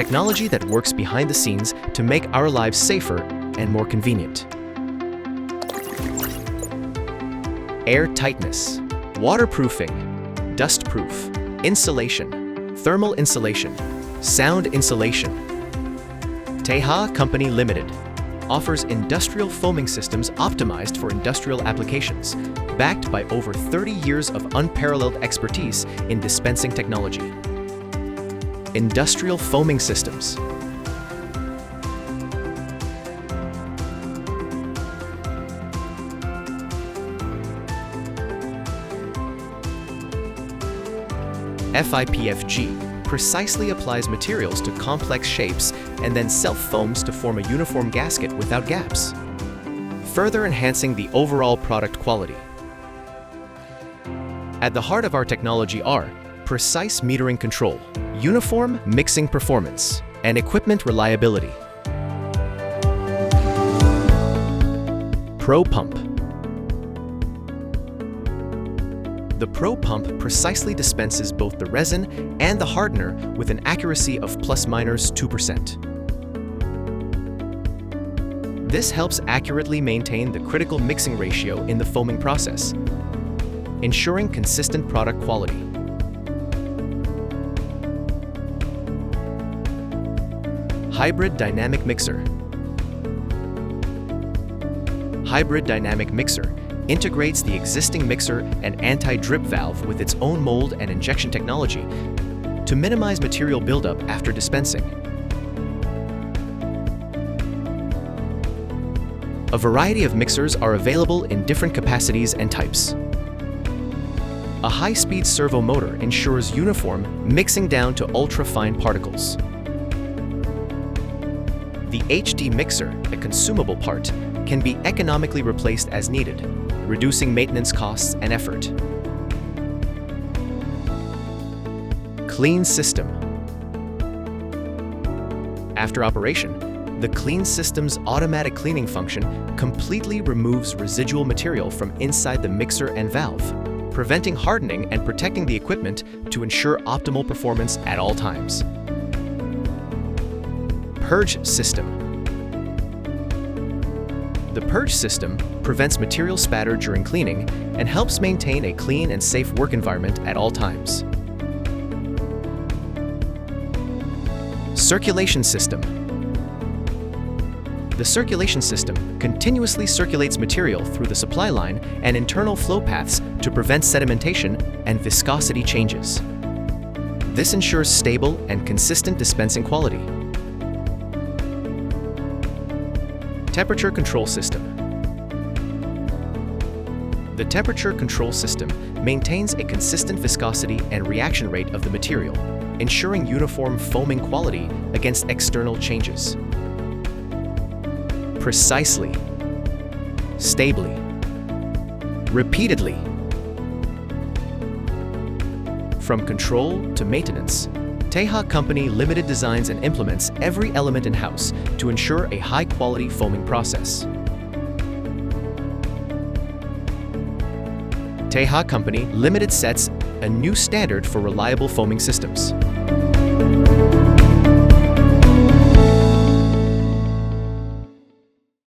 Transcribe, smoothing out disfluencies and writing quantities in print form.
technology that works behind the scenes to make our lives safer and more convenient. Air tightness, waterproofing, dustproof, insulation, thermal insulation, sound insulation. TAEHA Company Limited offers industrial foaming systems optimized for industrial applications, backed by over 30 years of unparalleled expertise in dispensing technology. Industrial foaming systems. FIPFG precisely applies materials to complex shapes and then self-foams to form a uniform gasket without gaps, further enhancing the overall product quality. At the heart of our technology are precise metering control, uniform mixing performance, and equipment reliability. Pro Pump. The Pro Pump precisely dispenses both the resin and the hardener with an accuracy of ±2%. This helps accurately maintain the critical mixing ratio in the foaming process, ensuring consistent product quality. Hybrid Dynamic Mixer. Hybrid Dynamic Mixer integrates the existing mixer and anti-drip valve with its own mold and injection technology to minimize material buildup after dispensing. A variety of mixers are available in different capacities and types. A high-speed servo motor ensures uniform mixing down to ultra-fine particles. The HD mixer, a consumable part, can be economically replaced as needed, reducing maintenance costs and effort. Clean system. After operation, the Clean System's automatic cleaning function completely removes residual material from inside the mixer and valve, preventing hardening and protecting the equipment to ensure optimal performance at all times. Purge system. The purge system prevents material spatter during cleaning and helps maintain a clean and safe work environment at all times. Circulation system. The circulation system continuously circulates material through the supply line and internal flow paths to prevent sedimentation and viscosity changes. This ensures stable and consistent dispensing quality. Temperature control system. The temperature control system maintains a consistent viscosity and reaction rate of the material, ensuring uniform foaming quality against external changes. Precisely, stably, repeatedly. From control to maintenance, TAEHA Company Limited designs and implements every element in-house to ensure a high-quality foaming process. TAEHA Company Limited sets a new standard for reliable foaming systems.